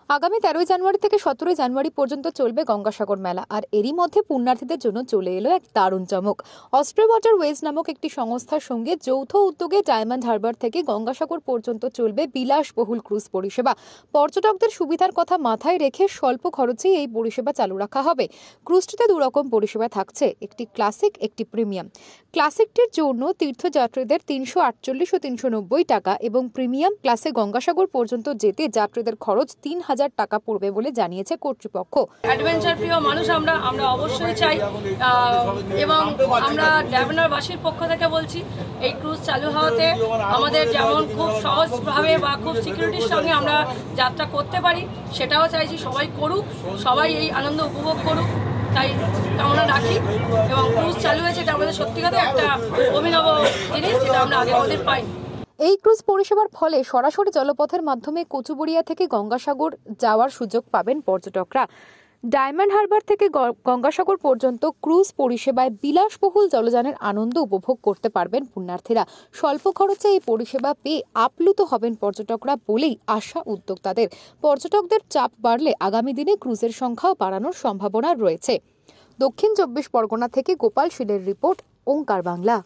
আগামী 13 জানুয়ারি থেকে 17 জানুয়ারি পর্যন্ত চলবে গঙ্গাসাগর মেলা। আর এরই মধ্যে পুণ্যার্থীদের জন্য চলে এলো এক দারুণ চমক। অস্ট্রে ওয়াটার ওয়েজ নামক একটি সংস্থার সঙ্গে যৌথ উদ্যোগে ডায়মন্ড হারবার থেকে গঙ্গাসাগর পর্যন্ত চলবে বিলাসবহুল ক্রুজ পরিষেবা। পর্যটকদের সুবিধার কথা মাথায় রেখে স্বল্প খরচেই এই পরিষেবা চালু রাখা হবে। ক্রুজটিতে দুরকম পরিষেবা থাকছে, একটি ক্লাসিক, একটি প্রিমিয়াম। ক্লাসিকটির জন্য তীর্থযাত্রীদের 348 ও 390 টাকা এবং প্রিমিয়াম ক্লাসে গঙ্গাসাগর পর্যন্ত যেতে যাত্রীদের খরচ 3000 টাকা পড়বে বলে জানিয়েছে কর্তৃপক্ষ। অ্যাডভেঞ্চার প্রিয় মানুষ আমরা অবশ্যই চাই, এবং আমরা ডায়মন্ডবাসীর পক্ষ থেকে বলছি এই ক্রুজ চালু হওয়াতে আমাদের যেমন খুব সহজভাবে বা খুব সিকিউরিটির সঙ্গে আমরা যাত্রা করতে পারি, সেটাও চাইছি সবাই করুক, সবাই এই আনন্দ উপভোগ করুক, তাই কামনা রাখি। এবং ক্রুজ চালু হয়েছে, এটা আমাদের সত্যি কথা একটা অভিনব জিনিস, যেটা আমরা আগে আমাদের পাইনি। এই ক্রুজ পরিষেবার ফলে সরাসরি জলপথের মাধ্যমে কচুবুড়িয়া থেকে গঙ্গাসাগর যাওয়ার সুযোগ পাবেন পর্যটকরা। ডায়মন্ড হারবার থেকে গঙ্গাসাগর পর্যন্ত ক্রুজ পরিষেবায় বিলাসবহুল জলযানের আনন্দ উপভোগ করতে পারবেন পুণ্যার্থীরা। স্বল্প খরচে এই পরিষেবা পেয়ে আপ্লুত হবেন পর্যটকরা বলেই আশা উদ্যোক্তাদের। পর্যটকদের চাপ বাড়লে আগামী দিনে ক্রুজের সংখ্যাও বাড়ানোর সম্ভাবনা রয়েছে। দক্ষিণ 24 পরগনা থেকে গোপাল শীলের রিপোর্ট, ওঙ্কার বাংলা।